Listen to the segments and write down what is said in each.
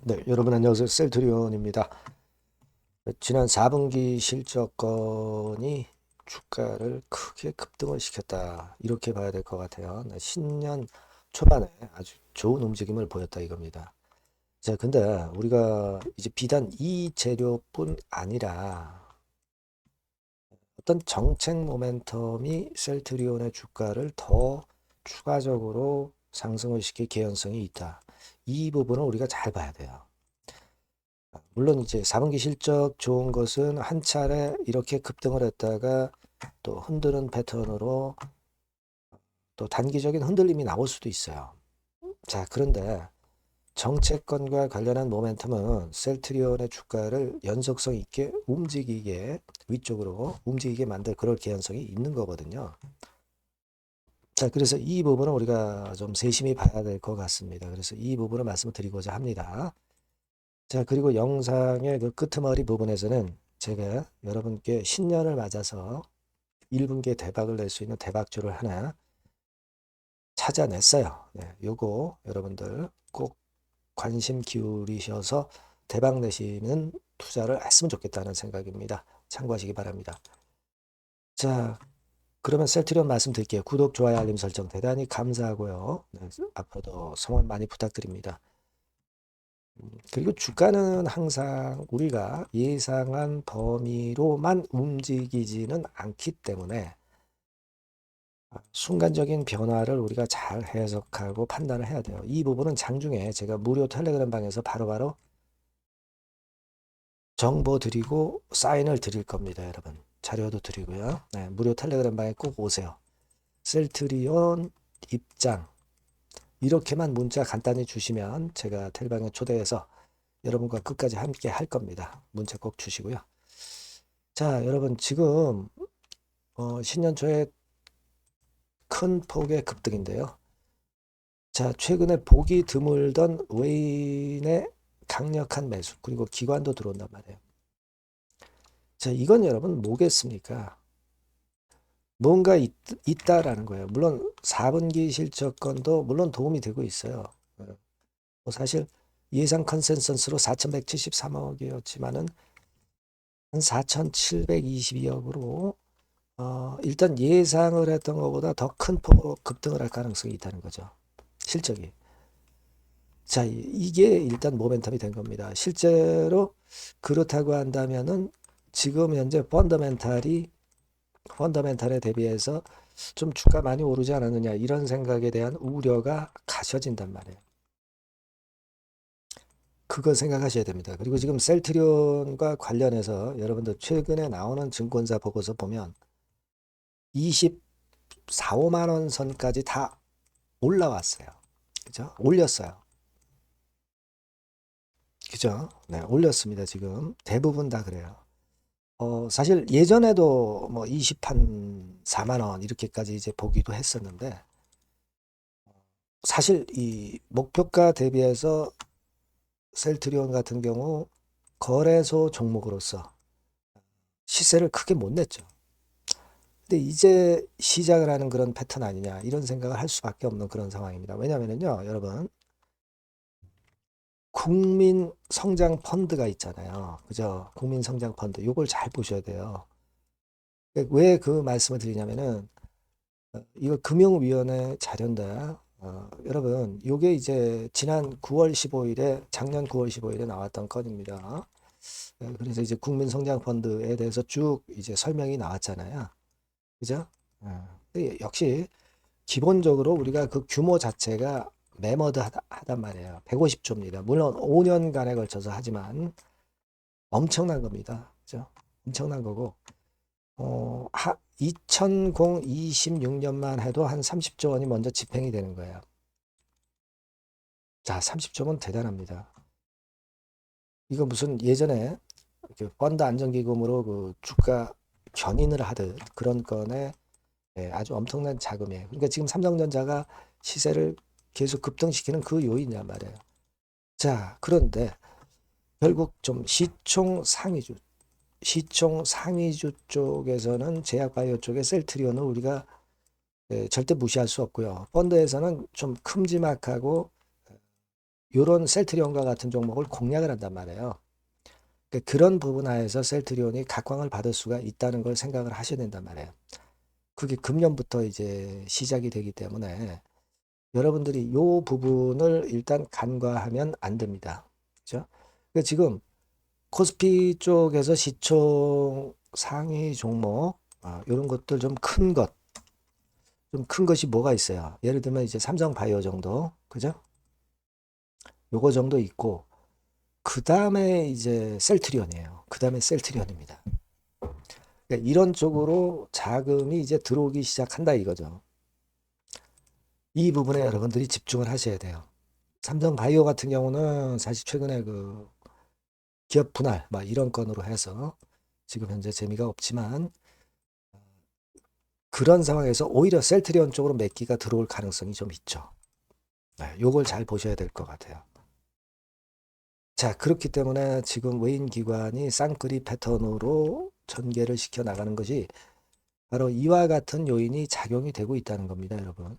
네, 여러분 안녕하세요. 셀트리온입니다. 지난 4분기 실적건이 주가를 크게 급등을 시켰다. 이렇게 봐야 될 것 같아요. 네, 신년 초반에 아주 좋은 움직임을 보였다 이겁니다. 자, 근데 우리가 이제 비단 이 재료뿐 아니라 어떤 정책 모멘텀이 셀트리온의 주가를 더 추가적으로 상승을 시킬 개연성이 있다. 이 부분을 우리가 잘 봐야 돼요. 물론 이제 4분기 실적 좋은 것은 한 차례 이렇게 급등을 했다가 또 흔드는 패턴으로 또 단기적인 흔들림이 나올 수도 있어요. 자, 그런데 정책권과 관련한 모멘텀은 셀트리온의 주가를 연속성 있게 움직이게 위쪽으로 움직이게 만들 그럴 개연성이 있는 거거든요. 자, 그래서 이 부분은 우리가 좀 세심히 봐야 될 것 같습니다. 그래서 이 부분을 말씀을 드리고자 합니다. 자, 그리고 영상의 그 끄트머리 부분에서는 제가 여러분께 신년을 맞아서 1분기에 대박을 낼 수 있는 대박주를 하나 찾아냈어요. 네, 요거 여러분들 꼭 관심 기울이셔서 대박 내시는 투자를 했으면 좋겠다는 생각입니다. 참고하시기 바랍니다. 자, 그러면 셀트리온 말씀드릴게요. 구독, 좋아요, 알림 설정 대단히 감사하고요. 네, 앞으로도 성원 많이 부탁드립니다. 그리고 주가는 항상 우리가 예상한 범위로만 움직이지는 않기 때문에 순간적인 변화를 우리가 잘 해석하고 판단을 해야 돼요. 이 부분은 장중에 제가 무료 텔레그램 방에서 바로바로 정보 드리고 사인을 드릴 겁니다, 여러분. 자료도 드리고요. 네, 무료 텔레그램 방에 꼭 오세요. 셀트리온 입장 이렇게만 문자 간단히 주시면 제가 텔방에 초대해서 여러분과 끝까지 함께 할 겁니다. 문자 꼭 주시고요. 자, 여러분 지금 신년 초에 큰 폭의 급등인데요. 자, 최근에 보기 드물던 외인의 강력한 매수 그리고 기관도 들어온단 말이에요. 자, 이건 여러분 뭐겠습니까? 뭔가 있다라는 거예요. 물론 4분기 실적건도 물론 도움이 되고 있어요. 뭐 사실 예상 컨센서스로 4,173억이었지만은 한 4,722억으로 일단 예상을 했던 것보다 더 큰 폭으로 급등을 할 가능성이 있다는 거죠. 실적이. 자, 이게 일단 모멘텀이 된 겁니다. 실제로 그렇다고 한다면은 지금 현재 펀더멘탈에 대비해서 좀 주가 많이 오르지 않았느냐 이런 생각에 대한 우려가 가셔진단 말이에요. 그거 생각하셔야 됩니다. 그리고 지금 셀트리온과 관련해서 여러분들 최근에 나오는 증권사 보고서 보면 24, 5만 원 선까지 다 올라왔어요. 그죠? 올렸어요. 그죠? 네, 올렸습니다. 지금 대부분 다 그래요. 사실 예전에도 뭐 20한 4만 원 이렇게까지 이제 보기도 했었는데 사실 이 목표가 대비해서 셀트리온 같은 경우 거래소 종목으로서 시세를 크게 못 냈죠. 근데 이제 시작을 하는 그런 패턴 아니냐 이런 생각을 할 수밖에 없는 그런 상황입니다. 왜냐면은요, 여러분 국민 성장 펀드가 있잖아요. 그죠? 국민 성장 펀드. 요걸 잘 보셔야 돼요. 왜 그 말씀을 드리냐면은 이거 금융위원회 자료인데 여러분 요게 이제 지난 9월 15일에 작년 9월 15일에 나왔던 건입니다. 그래서 이제 국민 성장 펀드에 대해서 쭉 이제 설명이 나왔잖아요. 그죠? 역시 기본적으로 우리가 그 규모 자체가 하단 말이에요. 150조입니다. 물론 5년간에 걸쳐서 하지만 엄청난 겁니다. 그죠? 엄청난 거고, 2026년만 해도 한 30조 원이 먼저 집행이 되는 거예요. 자, 30조면 대단합니다. 이거 무슨 예전에 그 펀드 안정기금으로 그 주가 견인을 하듯 그런 건에 아주 엄청난 자금이에요. 그러니까 지금 삼성전자가 시세를 계속 급등시키는 그 요인이란 말이에요. 자, 그런데 결국 좀 시총 상위주 쪽에서는 제약바이오 쪽의 셀트리온을 우리가 절대 무시할 수 없고요. 펀드에서는 좀 큼지막하고 이런 셀트리온과 같은 종목을 공략을 한단 말이에요. 그러니까 그런 부분 하에서 셀트리온이 각광을 받을 수가 있다는 걸 생각을 하셔야 된단 말이에요. 그게 금년부터 이제 시작이 되기 때문에 여러분들이 이 부분을 일단 간과하면 안 됩니다. 그죠? 그러니까 지금 코스피 쪽에서 시총 상위 종목, 이런 것들 좀 큰 것, 좀 큰 것이 뭐가 있어요? 예를 들면 이제 삼성바이오 정도, 그죠? 요거 정도 있고, 그 다음에 이제 셀트리온이에요. 그 다음에 셀트리온입니다. 그러니까 이런 쪽으로 자금이 이제 들어오기 시작한다 이거죠. 이 부분에 여러분들이 집중을 하셔야 돼요. 삼성바이오 같은 경우는 사실 최근에 그 기업 분할 막 이런 건으로 해서 지금 현재 재미가 없지만 그런 상황에서 오히려 셀트리온 쪽으로 몇 기가 들어올 가능성이 좀 있죠. 네, 요걸 잘 보셔야 될 것 같아요. 자, 그렇기 때문에 지금 외인 기관이 쌍끌이 패턴으로 전개를 시켜 나가는 것이 바로 이와 같은 요인이 작용이 되고 있다는 겁니다, 여러분.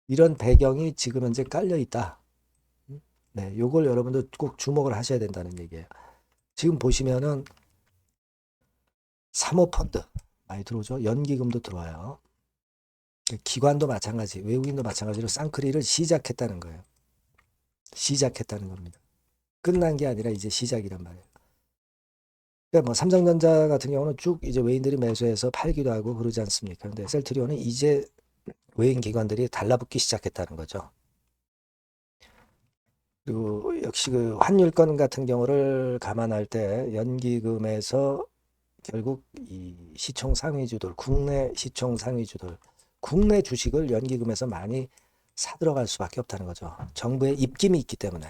이런 배경이 지금 현재 깔려 있다. 네, 요걸 여러분들 꼭 주목을 하셔야 된다는 얘기예요. 지금 보시면은 사모펀드 많이 들어오죠. 연기금도 들어와요. 기관도 마찬가지, 외국인도 마찬가지로 쌍끌이를 시작했다는 거예요. 시작했다는 겁니다. 끝난 게 아니라 이제 시작이란 말이에요. 그러니까 뭐 삼성전자 같은 경우는 쭉 이제 외인들이 매수해서 팔기도 하고 그러지 않습니까? 근데 셀트리온은 이제 외인 기관들이 달라붙기 시작했다는 거죠. 그리고 역시 그 환율권 같은 경우를 감안할 때 연기금에서 결국 이 시총 상위주들, 국내 시총 상위주들, 국내 주식을 연기금에서 많이 사들어갈 수밖에 없다는 거죠. 정부의 입김이 있기 때문에.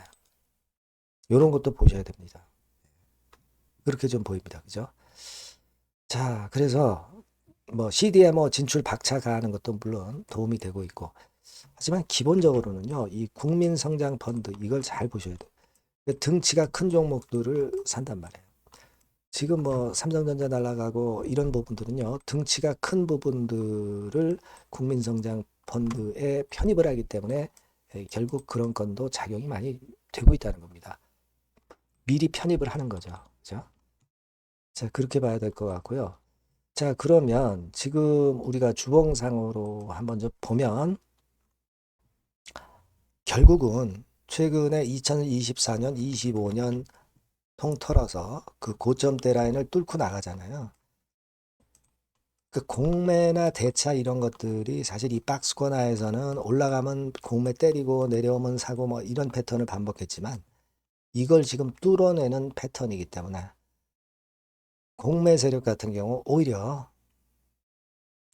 이런 것도 보셔야 됩니다. 그렇게 좀 보입니다. 그죠? 자, 그래서 뭐 CDMO 진출 박차 가하는 것도 물론 도움이 되고 있고, 하지만 기본적으로는요, 이 국민성장펀드 이걸 잘 보셔야 돼요. 등치가 큰 종목들을 산단 말이에요. 지금 뭐 삼성전자 날아가고 이런 부분들은요, 등치가 큰 부분들을 국민성장펀드에 편입을 하기 때문에 결국 그런 건도 작용이 많이 되고 있다는 겁니다. 미리 편입을 하는 거죠. 그죠? 자, 그렇게 봐야 될 것 같고요. 자, 그러면 지금 우리가 주봉상으로 한번 좀 보면 결국은 최근에 2024년, 25년 통틀어서 그 고점대 라인을 뚫고 나가잖아요. 그 공매나 대차 이런 것들이 사실 이 박스권 하에서는 올라가면 공매 때리고 내려오면 사고 뭐 이런 패턴을 반복했지만 이걸 지금 뚫어내는 패턴이기 때문에 공매 세력 같은 경우 오히려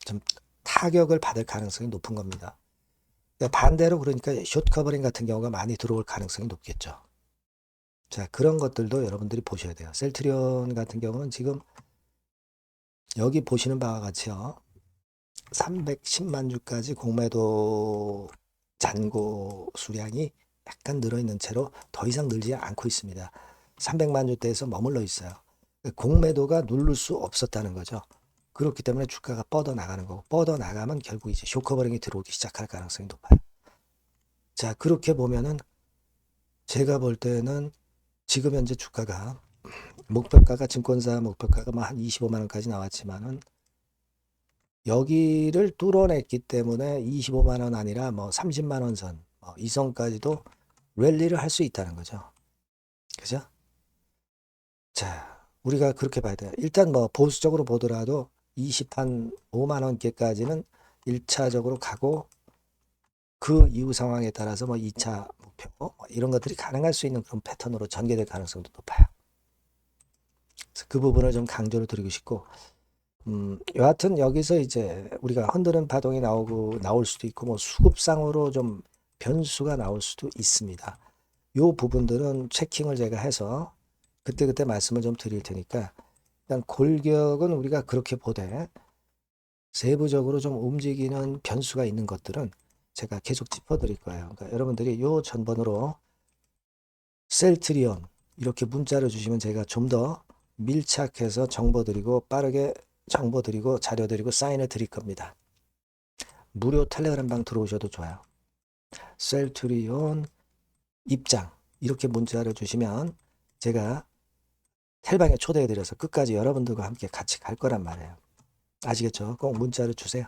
좀 타격을 받을 가능성이 높은 겁니다. 반대로 그러니까 숏 커버링 같은 경우가 많이 들어올 가능성이 높겠죠. 자, 그런 것들도 여러분들이 보셔야 돼요. 셀트리온 같은 경우는 지금 여기 보시는 바와 같이요. 310만 주까지 공매도 잔고 수량이 약간 늘어있는 채로 더 이상 늘지 않고 있습니다. 300만 주대에서 머물러 있어요. 공매도가 누를 수 없었다는 거죠. 그렇기 때문에 주가가 뻗어 나가는 거고, 뻗어 나가면 결국 이제 쇼커버링이 들어오기 시작할 가능성이 높아요. 자, 그렇게 보면은 제가 볼 때는 지금 현재 주가가 목표가가 증권사 목표가가 뭐 한 25만 원까지 나왔지만은 여기를 뚫어냈기 때문에 25만 원 아니라 뭐 30만 원 선, 이 선까지도 랠리를 할 수 있다는 거죠. 그죠? 자, 우리가 그렇게 봐야 돼요. 일단 뭐 보수적으로 보더라도 25만 원께까지는 1차적으로 가고 그 이후 상황에 따라서 뭐 2차 목표 뭐 이런 것들이 가능할 수 있는 그런 패턴으로 전개될 가능성도 높아요. 그래서 그 부분을 좀 강조를 드리고 싶고 여하튼 여기서 이제 우리가 흔드는 파동이 나올 수도 있고 뭐 수급상으로 좀 변수가 나올 수도 있습니다. 요 부분들은 체킹을 제가 해서 그때그때 말씀을 좀 드릴 테니까 일단 골격은 우리가 그렇게 보되 세부적으로 좀 움직이는 변수가 있는 것들은 제가 계속 짚어드릴 거예요. 그러니까 여러분들이 요 전번으로 셀트리온 이렇게 문자를 주시면 제가 좀 더 밀착해서 정보 드리고 빠르게 정보 드리고 자료 드리고 사인을 드릴 겁니다. 무료 텔레그램 방 들어오셔도 좋아요. 셀트리온 입장 이렇게 문자를 주시면 제가 텔방에 초대해드려서 끝까지 여러분들과 함께 같이 갈 거란 말이에요. 아시겠죠? 꼭 문자를 주세요.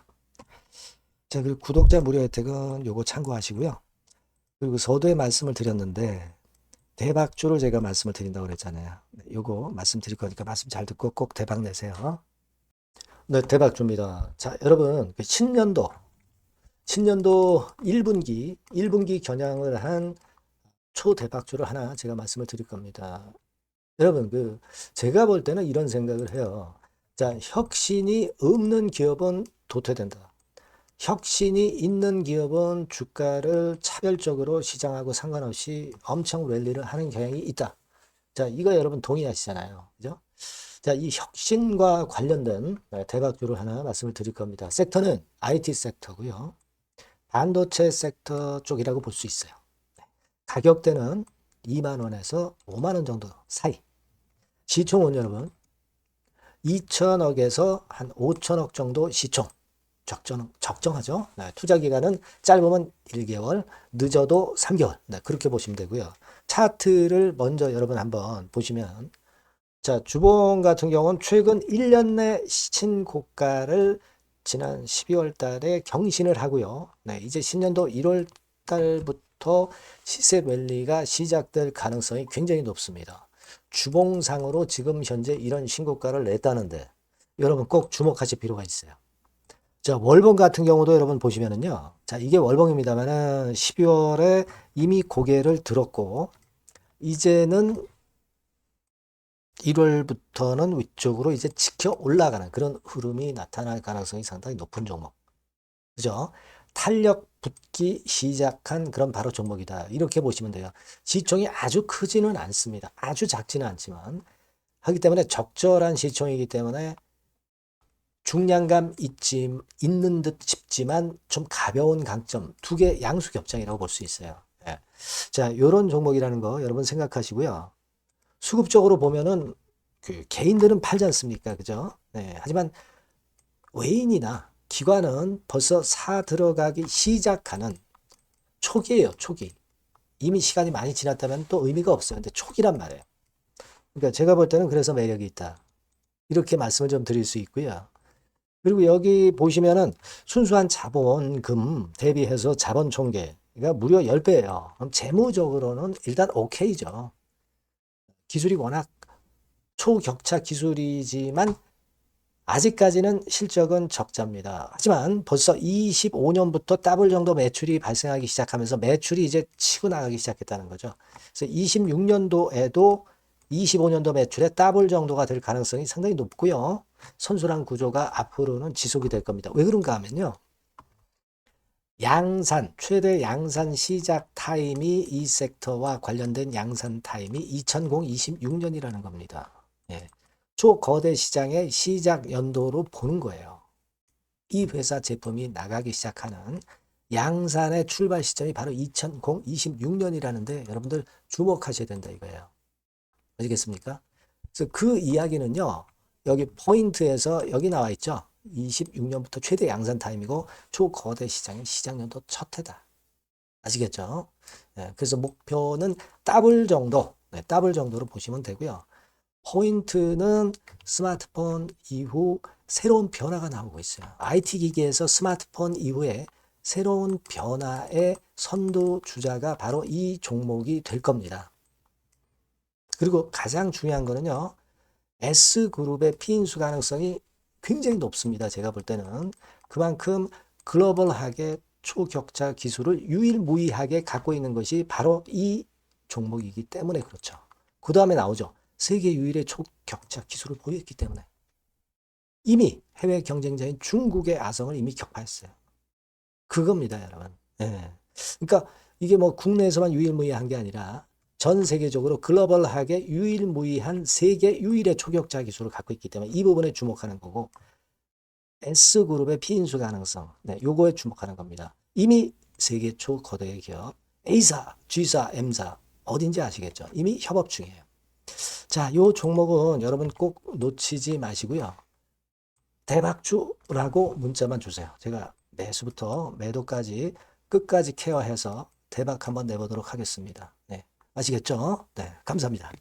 자, 그리고 구독자 무료 혜택은 요거 참고하시고요. 그리고 서두에 말씀을 드렸는데 대박주를 제가 말씀을 드린다고 그랬잖아요. 요거 말씀드릴 거니까 말씀 잘 듣고 꼭 대박 내세요. 네, 대박주입니다. 자, 여러분 그 신년도 1분기 겨냥을 한 초대박주를 하나 제가 말씀을 드릴 겁니다. 여러분 제가 볼 때는 이런 생각을 해요. 자, 혁신이 없는 기업은 도태된다. 혁신이 있는 기업은 주가를 차별적으로 시장하고 상관없이 엄청 랠리를 하는 경향이 있다. 자, 이거 여러분 동의하시잖아요. 그죠? 자, 이 혁신과 관련된 대박주를 하나 말씀을 드릴 겁니다. 섹터는 IT 섹터고요. 반도체 섹터 쪽이라고 볼 수 있어요. 가격대는 2만 원에서 5만 원 정도 사이. 시총은 여러분 2천억에서 한 5천억 정도 시총. 적정하죠. 네, 투자 기간은 짧으면 1개월, 늦어도 3개월. 네, 그렇게 보시면 되고요. 차트를 먼저 여러분 한번 보시면 자, 주봉 같은 경우는 최근 1년 내 신고가를 지난 12월 달에 경신을 하고요. 네, 이제 신년도 1월 달부터 시세 랠리가 시작될 가능성이 굉장히 높습니다. 주봉상으로 지금 현재 이런 신고가를 냈다는데 여러분 꼭 주목하실 필요가 있어요. 자, 월봉 같은 경우도 여러분 보시면은요. 자, 이게 월봉입니다만은 12월에 이미 고개를 들었고 이제는 1월부터는 위쪽으로 이제 지켜 올라가는 그런 흐름이 나타날 가능성이 상당히 높은 종목. 그죠? 탄력 붙기 시작한 그런 바로 종목이다. 이렇게 보시면 돼요. 시총이 아주 크지는 않습니다. 아주 작지는 않지만 하기 때문에 적절한 시총이기 때문에 중량감 있는 듯 싶지만 좀 가벼운 강점 두 개 양수 겹장이라고 볼 수 있어요. 예. 자, 요런 종목이라는 거 여러분 생각하시고요. 수급적으로 보면은 개인들은 팔지 않습니까? 그죠? 네. 하지만 외인이나 기관은 벌써 사 들어가기 시작하는 초기예요, 초기. 이미 시간이 많이 지났다면 또 의미가 없어요. 근데 초기란 말이에요. 그러니까 제가 볼 때는 그래서 매력이 있다. 이렇게 말씀을 좀 드릴 수 있고요. 그리고 여기 보시면은 순수한 자본금 대비해서 자본 총계가 무려 10배예요. 그럼 재무적으로는 일단 오케이죠. 기술이 워낙 초격차 기술이지만 아직까지는 실적은 적자입니다. 하지만 벌써 25년부터 더블 정도 매출이 발생하기 시작하면서 매출이 이제 치고 나가기 시작했다는 거죠. 그래서 26년도에도 25년도 매출의 더블 정도가 될 가능성이 상당히 높고요. 선순환 구조가 앞으로는 지속이 될 겁니다. 왜 그런가 하면요. 양산, 최대 양산 시작 타임이 이 섹터와 관련된 양산 타임이 2026년이라는 겁니다. 예. 초거대 시장의 시작 연도로 보는 거예요. 이 회사 제품이 나가기 시작하는 양산의 출발 시점이 바로 2026년이라는데 여러분들 주목하셔야 된다 이거예요. 아시겠습니까? 그래서 그 이야기는요. 여기 포인트에서 여기 나와 있죠. 26년부터 최대 양산 타임이고 초거대 시장의 시작연도 첫 해다. 아시겠죠? 네, 그래서 목표는 더블 정도, 네, 더블 정도로 보시면 되고요. 포인트는 스마트폰 이후 새로운 변화가 나오고 있어요. IT 기기에서 스마트폰 이후에 새로운 변화의 선두주자가 바로 이 종목이 될 겁니다. 그리고 가장 중요한 거는요. S그룹의 피인수 가능성이 굉장히 높습니다. 제가 볼 때는. 그만큼 글로벌하게 초격차 기술을 유일무이하게 갖고 있는 것이 바로 이 종목이기 때문에 그렇죠. 그 다음에 나오죠. 세계 유일의 초격차 기술을 보였기 때문에. 이미 해외 경쟁자인 중국의 아성을 이미 격파했어요. 그겁니다, 여러분. 예. 그러니까 이게 뭐 국내에서만 유일무이한 게 아니라 전 세계적으로 글로벌하게 유일무이한 세계 유일의 초격차 기술을 갖고 있기 때문에 이 부분에 주목하는 거고 S그룹의 피인수 가능성, 네, 요거에 주목하는 겁니다. 이미 세계 초거대 기업 A사, G사, M사 어딘지 아시겠죠? 이미 협업 중이에요. 자, 요 종목은 여러분 꼭 놓치지 마시고요. 대박주라고 문자만 주세요. 제가 매수부터 매도까지 끝까지 케어해서 대박 한번 내보도록 하겠습니다. 네, 아시겠죠? 네, 감사합니다.